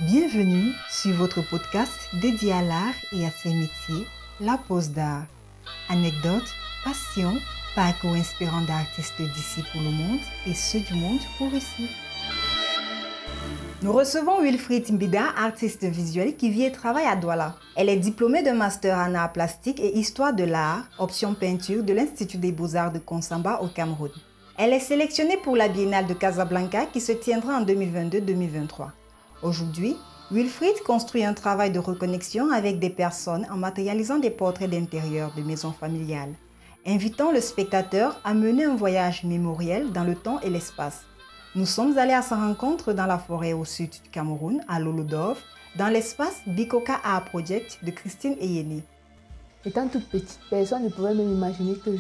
Bienvenue sur votre podcast dédié à l'art et à ses métiers, La Pause d'Art. Anecdotes, passion, parcours inspirant d'artistes d'ici pour le monde et ceux du monde pour ici. Nous recevons Wilfried Mbida, artiste visuel qui vit et travaille à Douala. Elle est diplômée d'un master en art plastique et histoire de l'art, option peinture de l'Institut des Beaux-Arts de Konsamba au Cameroun. Elle est sélectionnée pour la Biennale de Casablanca qui se tiendra en 2022-2023. Aujourd'hui, Wilfried construit un travail de reconnexion avec des personnes en matérialisant des portraits d'intérieur de maisons familiales, invitant le spectateur à mener un voyage mémoriel dans le temps et l'espace. Nous sommes allés à sa rencontre dans la forêt au sud du Cameroun, à Lolodov, dans l'espace Bikoka Art Project de Christine Eyeni. Étant toute petite, personne ne pouvait même imaginer que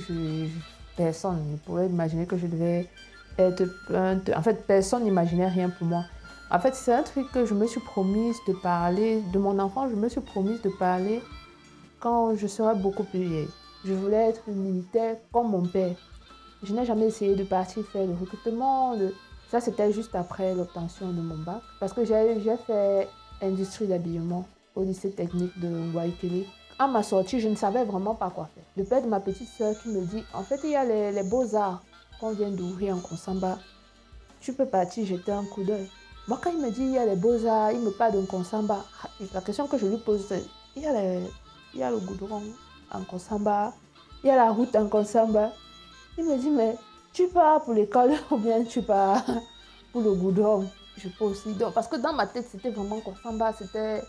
personne ne pouvait imaginer que je devais être peinte. En fait, personne n'imaginait rien pour moi. En fait, c'est un truc que je me suis promise de parler, de mon enfant, je me suis promise de parler quand je serai beaucoup plus vieille. Je voulais être militaire comme mon père. Je n'ai jamais essayé de partir faire le recrutement. Ça, c'était juste après l'obtention de mon bac. Parce que j'ai fait industrie d'habillement au lycée technique de Waikele. À ma sortie, je ne savais vraiment pas quoi faire. Le père de ma petite soeur qui me dit, en fait, il y a les beaux-arts qu'on vient d'ouvrir en Konsamba. Tu peux partir jeter un coup d'œil. Moi, quand il me dit, il y a les beaux-arts, il me parle de Konsamba. La question que je lui pose, c'est, il y a le goudron en Konsamba, il y a la route en Konsamba. Il me dit, mais tu pars pour l'école ou bien tu pars pour le goudron? Je peux aussi. Donc, parce que dans ma tête, c'était vraiment Konsamba, c'était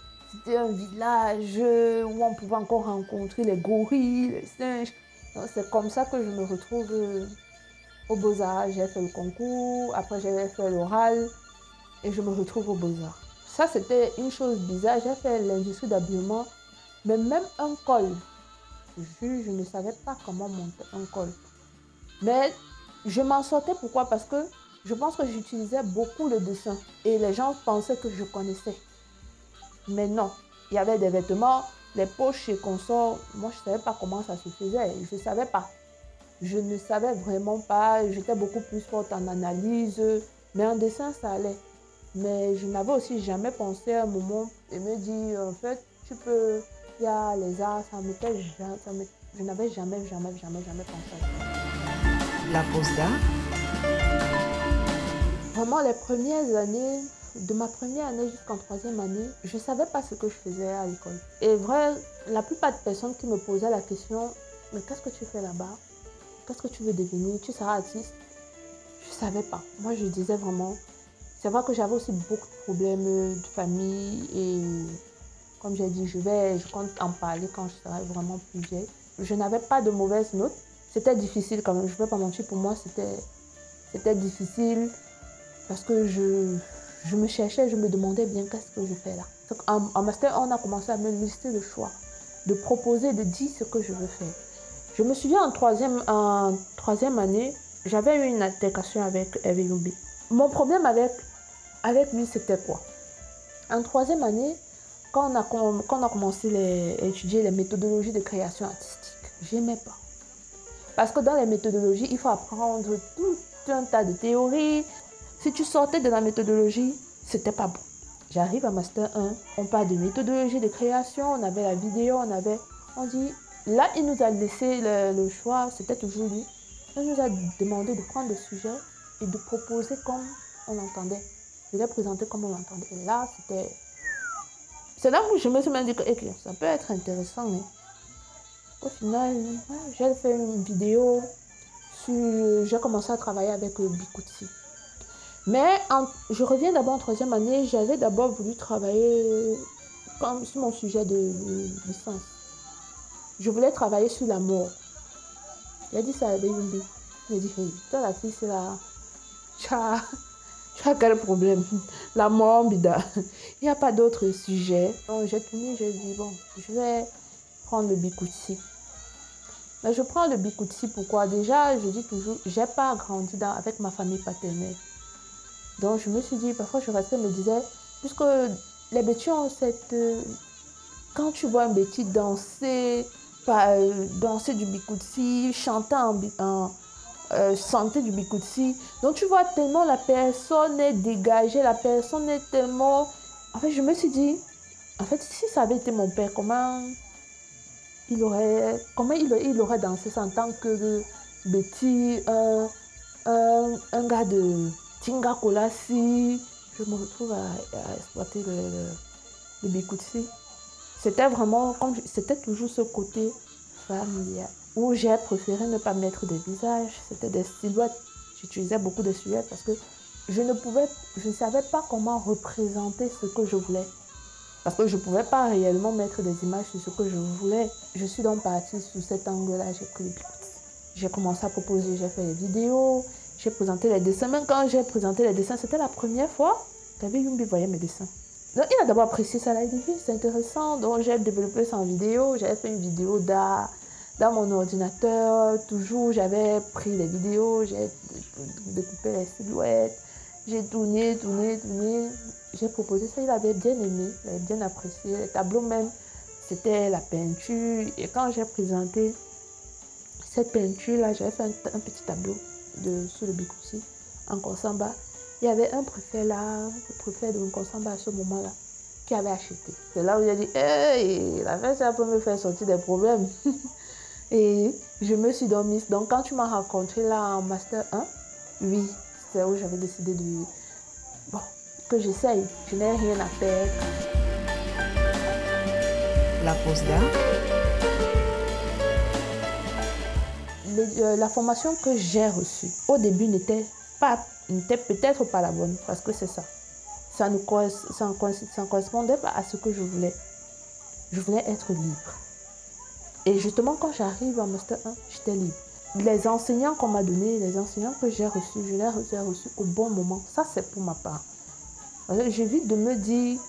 un village où on pouvait encore rencontrer les gorilles, les singes. C'est comme ça que je me retrouve aux Beaux-Arts. J'ai fait le concours, après j'ai fait l'oral et je me retrouve aux Beaux-Arts. Ça, c'était une chose bizarre. J'ai fait l'industrie d'habillement, mais même un col. Je ne savais pas comment monter un col. Mais je m'en sortais. Pourquoi? Parce que je pense que j'utilisais beaucoup le dessin et les gens pensaient que je connaissais. Mais non, il y avait des vêtements, les poches et consorts. Moi, je ne savais pas comment ça se faisait. Je ne savais pas. Je ne savais vraiment pas. J'étais beaucoup plus forte en analyse. Mais en dessin, ça allait. Mais je n'avais aussi jamais pensé à un moment et me dire, en fait, il y a les arts, je n'avais jamais pensé à ça. La Pause d'Art. Vraiment, les premières années, de ma première année jusqu'en troisième année, je ne savais pas ce que je faisais à l'école. Et vrai, la plupart des personnes qui me posaient la question, mais qu'est-ce que tu fais là-bas? Qu'est-ce que tu veux devenir? Tu seras artiste? Je ne savais pas. Moi, je disais vraiment, c'est vrai que j'avais aussi beaucoup de problèmes de famille et comme j'ai dit, je compte en parler quand je serai vraiment plus vieille. Je n'avais pas de mauvaises notes. C'était difficile quand même, je ne vais pas mentir, pour moi c'était difficile parce que je me cherchais, je me demandais bien qu'est-ce que je fais là. Donc, en master, on a commencé à me lister le choix, de proposer, de dire ce que je veux faire. Je me souviens en troisième année, j'avais eu une altercation avec Hervé Yombi. Mon problème avec lui, c'était quoi? En troisième année, quand on a commencé à étudier les méthodologies de création artistique, je n'aimais pas. Parce que dans les méthodologies, il faut apprendre tout un tas de théories. Si tu sortais de la méthodologie, c'était pas bon. J'arrive à Master 1, on parle de méthodologie de création, on avait la vidéo, on dit, là, il nous a laissé le choix, c'était toujours lui. Il nous a demandé de prendre des sujets et de proposer comme on l'entendait. De les présenter comme on l'entendait. Et là, c'est là où je me suis dit que ça peut être intéressant. Mais au final, j'ai fait une vidéo, j'ai commencé à travailler avec Bikoutsi. Mais je reviens d'abord en troisième année, j'avais d'abord voulu travailler sur mon sujet de licence. Je voulais travailler sur la mort. Il a dit ça à Yumbi. Il m'a dit, hey, toi la fille, c'est là. Tu as quel problème? La mort, Mbida. Il n'y a pas d'autre sujet. Donc j'ai tenu, j'ai dit, bon, je vais prendre le Bikoutsi. Mais je prends le Bikoutsi pourquoi? Déjà, je dis toujours, je n'ai pas grandi avec ma famille paternelle. Donc je me suis dit, parfois je restais, me disais, puisque les Bétis ont quand tu vois un Béti danser du Bikoutsi, chanter du Bikoutsi, donc tu vois tellement la personne est dégagée, la personne est tellement En fait, je me suis dit, en fait, si ça avait été mon père, comment il aurait dansé ça en tant que Betty, un gars de Tinga Kolassi. Je me retrouve à exploiter le Bikutsi. C'était vraiment, c'était toujours ce côté familial où j'ai préféré ne pas mettre des visages. C'était des silhouettes. J'utilisais beaucoup de silhouettes parce que je ne savais pas comment représenter ce que je voulais. Parce que je ne pouvais pas réellement mettre des images sur ce que je voulais. Je suis donc partie sous cet angle-là, j'ai pris le Bikutsi. J'ai commencé à proposer, j'ai fait les vidéos, j'ai présenté les dessins. Même quand j'ai présenté les dessins, c'était la première fois qu'Abbé Yumbi voyait mes dessins. Donc, il a d'abord apprécié ça, il a dit, c'est intéressant. Donc, j'ai développé ça en vidéo. J'avais fait une vidéo dans mon ordinateur. Toujours, j'avais pris les vidéos, j'ai découpé les silhouettes. J'ai tourné. J'ai proposé ça, il avait bien aimé, il avait bien apprécié. Les tableaux même, c'était la peinture. Et quand j'ai présenté cette peinture-là, j'avais fait un petit tableau sur le Bikutsi en Konsamba. Il y avait un préfet là, le préfet de Konsamba à ce moment-là, qui avait acheté. C'est là où j'ai dit, hey, la fête, ça peut me faire sortir des problèmes. Et je me suis donc mise. Donc, quand tu m'as rencontré là en Master 1, oui, c'est où j'avais décidé que j'essaye. Je n'ai rien à perdre. La pause d'art. La formation que j'ai reçue au début n'était peut-être pas la bonne, parce que c'est ça. Ça ne correspondait pas à ce que je voulais. Je voulais être libre. Et justement, quand j'arrive en Master 1, j'étais libre. Les enseignants qu'on m'a donnés, les enseignants que j'ai reçus, je les ai reçus au bon moment. Ça, c'est pour ma part. J'évite de me dire,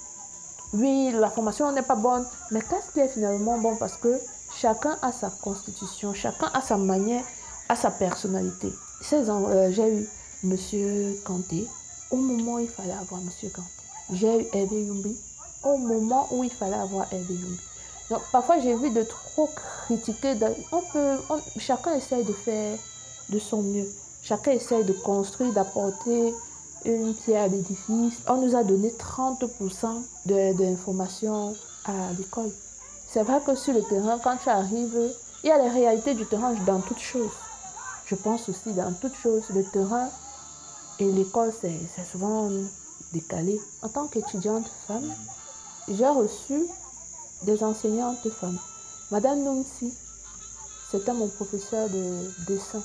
oui, la formation n'est pas bonne, mais qu'est-ce qui est finalement bon? Parce que chacun a sa constitution, chacun a sa manière, a sa personnalité. J'ai eu M. Kanté au moment où il fallait avoir M. Kanté. J'ai eu Abbé Yumbi au moment où il fallait avoir Abbé Yumbi. Donc parfois j'évite de trop critiquer. Chacun essaye de faire de son mieux. Chacun essaye de construire, d'apporter une pierre à l'édifice. On nous a donné 30% d'informations à l'école. C'est vrai que sur le terrain, quand tu arrives, il y a les réalités du terrain dans toutes choses. Je pense aussi dans toutes choses, le terrain et l'école, c'est souvent décalé. En tant qu'étudiante femme, j'ai reçu des enseignantes femmes. Madame Noumsi, c'était mon professeur de dessin.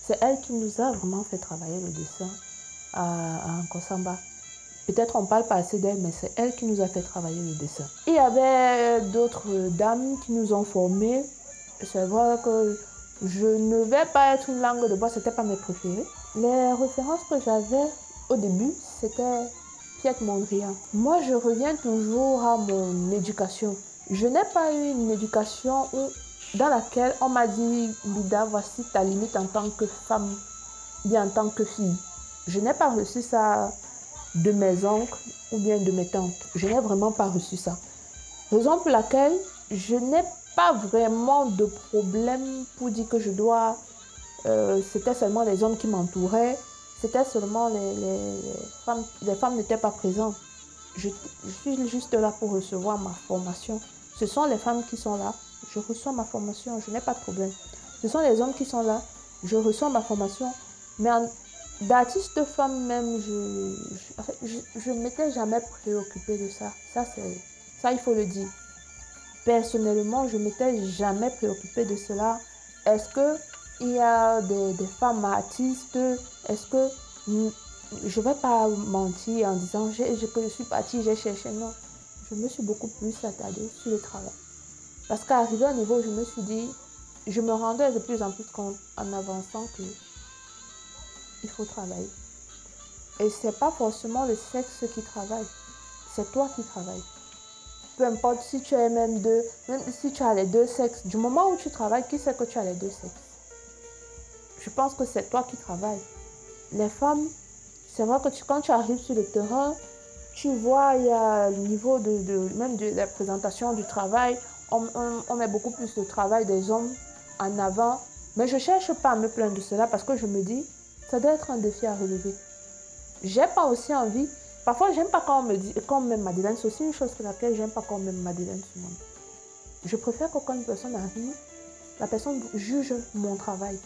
C'est elle qui nous a vraiment fait travailler le dessin à Konsamba. Peut-être on ne parle pas assez d'elle, mais c'est elle qui nous a fait travailler le dessin. Il y avait d'autres dames qui nous ont formés. C'est vrai que je ne vais pas être une langue de bois, ce n'était pas mes préférés. Les références que j'avais au début, c'était Piet Mondrian. Moi, je reviens toujours à mon éducation. Je n'ai pas eu une éducation dans laquelle on m'a dit, Lida, voici ta limite en tant que femme, bien en tant que fille. Je n'ai pas reçu ça de mes oncles ou bien de mes tantes. Je n'ai vraiment pas reçu ça. Raison pour laquelle je n'ai pas vraiment de problème pour dire que je dois... c'était seulement les hommes qui m'entouraient. C'était seulement les femmes n'étaient pas présentes. Je suis juste là pour recevoir ma formation. Ce sont les femmes qui sont là. Je reçois ma formation, je n'ai pas de problème. Ce sont les hommes qui sont là. Je reçois ma formation. Mais d'artiste femme même, je ne m'étais jamais préoccupée de ça. Ça, il faut le dire. Personnellement, je ne m'étais jamais préoccupée de cela. Est-ce qu'il y a des femmes artistes? Est-ce que... Je ne vais pas mentir en disant que je suis partie, j'ai cherché. Non, je me suis beaucoup plus attardée sur le travail. Parce qu'arrivé à un niveau, je me suis dit, je me rendais de plus en plus compte en avançant que il faut travailler. Et ce n'est pas forcément le sexe qui travaille, c'est toi qui travailles. Peu importe si tu es même si tu as les deux sexes, du moment où tu travailles, qui sait que tu as les deux sexes? Je pense que c'est toi qui travailles. Les femmes, c'est vrai que quand tu arrives sur le terrain, tu vois, il y a le niveau même de la présentation du travail, on met beaucoup plus de travail des hommes en avant. Mais je ne cherche pas à me plaindre de cela parce que je me dis, ça doit être un défi à relever. Je n'ai pas aussi envie Parfois, j'aime pas quand on me dit, quand on m'aime Madeleine. C'est aussi une chose pour laquelle j'aime pas quand on m'aime Madeleine sur moi. Je préfère que quand une personne arrive, la personne juge mon travail.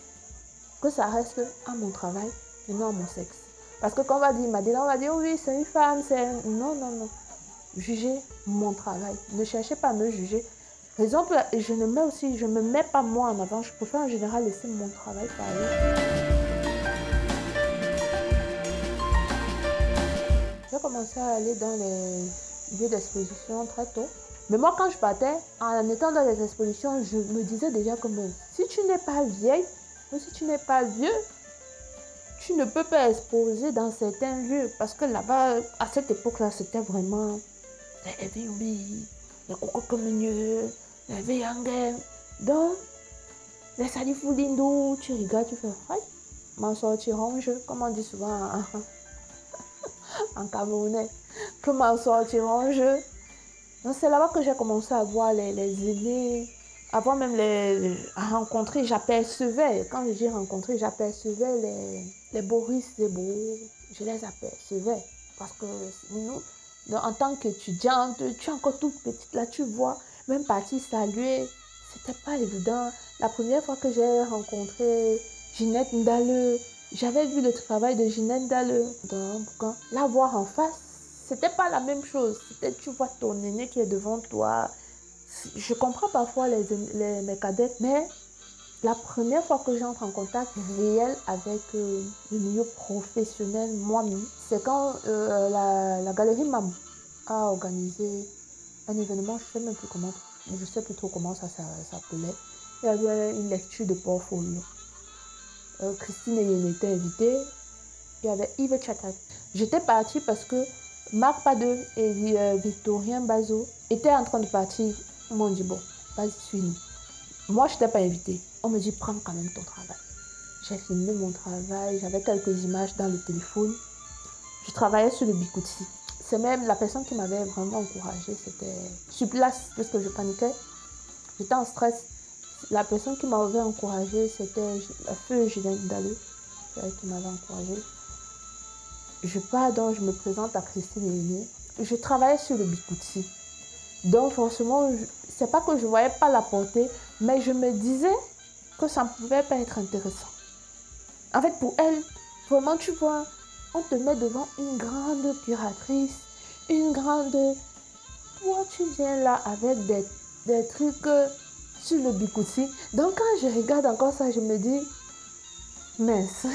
Que ça reste à mon travail et non à mon sexe. Parce que quand on va dire Madeleine, on va dire, oh oui, c'est une femme, c'est... Non, non, non. Jugez mon travail. Ne cherchez pas à me juger. Par exemple, je ne me mets pas moi en avant. Je préfère en général laisser mon travail parler. J'ai commencé à aller dans les lieux d'exposition très tôt. Mais moi, quand je partais, en étant dans les expositions, je me disais déjà que si tu n'es pas vieille, ou si tu n'es pas vieux, tu ne peux pas exposer dans certains lieux. Parce que là-bas, à cette époque-là, c'était vraiment les Airbnb, les Coco Communieux, les Veyangen. Donc, les Salifou tu regardes, tu fais, ouais, m'en sortiront je, comme on dit souvent en camerounais, que m'en sortiront je. Donc, c'est là-bas que j'ai commencé à voir les aînés, avant même à rencontrer, j'apercevais, quand je dis rencontrer, j'apercevais les Boris Zebo, je les apercevais. Parce que nous, en tant qu'étudiante, tu es encore toute petite, là tu vois, même partir saluer, c'était pas évident. La première fois que j'ai rencontré Ginette Ndale, j'avais vu le travail de Ginette Ndale. Donc, la voir en face, c'était pas la même chose. Tu vois ton aîné qui est devant toi. Je comprends parfois mes cadets, mais la première fois que j'entre en contact réel avec le milieu professionnel, moi-même, c'est quand la galerie MAM a organisé un événement, je sais plus trop comment ça s'appelait. Il y avait une lecture de portfolio. Christine Eyene était invitée. Il y avait Yves Chatak. J'étais partie parce que Marc Padeux et Victorien Bazot étaient en train de partir. On m'a dit, bon, vas-y, suis-nous. Moi, je n'étais pas invitée. On me dit, prends quand même ton travail. J'ai filmé mon travail, j'avais quelques images dans le téléphone. Je travaillais sur le Bikutsi. C'est même la personne qui m'avait vraiment encouragée. C'était sur place, parce que je paniquais. J'étais en stress. La personne qui m'avait encouragée, c'était la feu Julien Daleux. C'est elle qui m'avait encouragée. Je pars donc, je me présente à Christine Eyene. Je travaillais sur le Bikutsi. Donc forcément, c'est pas que je voyais pas la portée, mais je me disais que ça ne pouvait pas être intéressant. En fait, pour elle, vraiment, tu vois, on te met devant une grande curatrice, une grande... Toi, tu viens là avec des trucs sur le Bikutsi. Donc quand je regarde encore ça, je me dis, mince,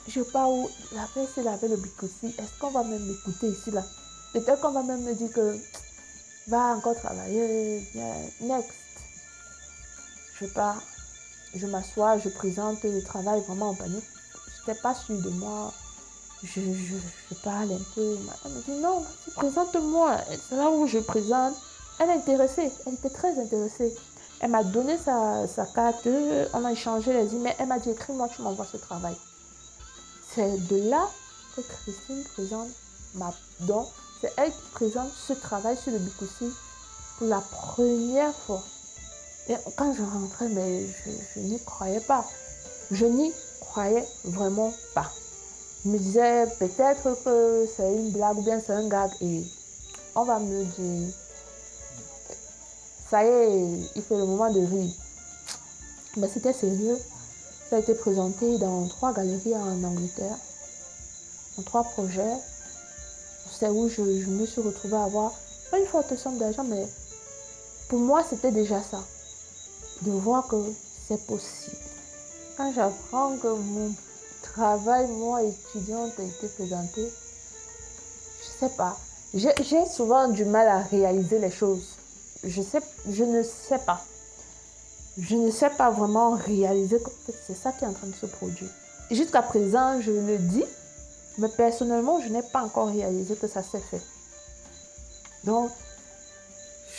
je pars où la personne avait le Bikutsi. Est-ce qu'on va même m'écouter ici là? Peut-être qu'on va même me dire que va encore travailler, next. Je pars, je m'assois, je présente le travail vraiment en panique. Je n'étais pas sûre de moi. Je parle un peu. Elle me dit non, présente-moi. C'est là où je présente. Elle est intéressée, elle était très intéressée. Elle m'a donné sa carte, on a échangé les emails. Elle m'a dit écris-moi, tu m'envoies ce travail. C'est de là que Christine présente donc c'est elle qui présente ce travail sur le Bikutsi pour la première fois. Et quand je rentrais, mais je n'y croyais pas. Je n'y croyais vraiment pas. Je me disais peut-être que c'est une blague ou bien c'est un gag et on va me dire ça y est, il fait le moment de rire. Mais c'était sérieux. Ça a été présenté dans 3 galeries en Angleterre, dans 3 projets. C'est où je me suis retrouvée à avoir pas une forte somme d'argent, mais pour moi c'était déjà ça. De voir que c'est possible. Quand j'apprends que mon travail, moi étudiante, a été présenté, je sais pas. J'ai souvent du mal à réaliser les choses. Je ne sais pas. Je ne sais pas vraiment réaliser que c'est ça qui est en train de se produire. Jusqu'à présent, je le dis, mais personnellement, je n'ai pas encore réalisé que ça s'est fait. Donc,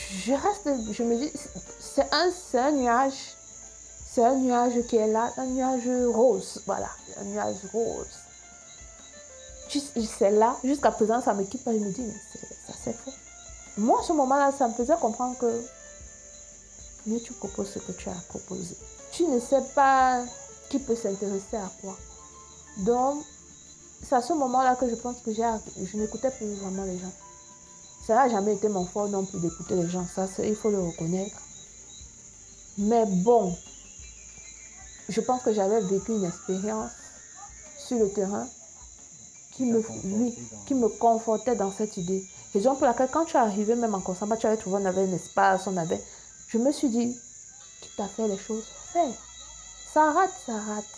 je me dis, c'est un nuage. C'est un nuage qui est là, un nuage rose. Voilà, un nuage rose. C'est là, jusqu'à présent, ça me quitte pas. Je me dis, mais ça s'est fait. Moi, à ce moment-là, ça me faisait comprendre que mieux tu proposes ce que tu as proposé. Tu ne sais pas qui peut s'intéresser à quoi. Donc, c'est à ce moment-là que je pense que je n'écoutais plus vraiment les gens. Ça n'a jamais été mon fort non plus d'écouter les gens, ça il faut le reconnaître. Mais bon, je pense que j'avais vécu une expérience sur le terrain qui me confortait dans cette idée. Raison pour laquelle quand tu es arrivé même en Konsamba, tu avais trouvé, on avait un espace, je me suis dit, quitte à faire les choses, fais. Ça rate,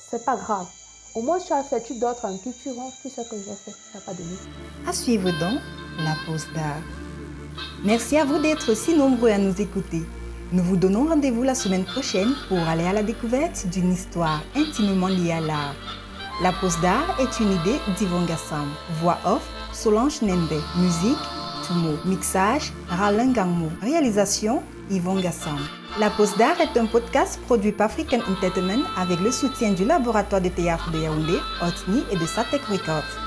c'est pas grave. Au moins tu as fait, tu dors tranquille, tu rentres, tu sais que j'ai fait, ça n'a pas donné. À suivre donc la pause d'art. Merci à vous d'être si nombreux à nous écouter. Nous vous donnons rendez-vous la semaine prochaine pour aller à la découverte d'une histoire intimement liée à l'art. La pause d'art est une idée d'Yvonne Gassam. Voix off, Solange Nembe. Musique, Tumo. Mixage, Ralin Gangmo. Réalisation, Yvonne Gassam. La pause d'art est un podcast produit par African Entertainment avec le soutien du laboratoire de théâtre de Yaoundé, Otni et de Satek Records.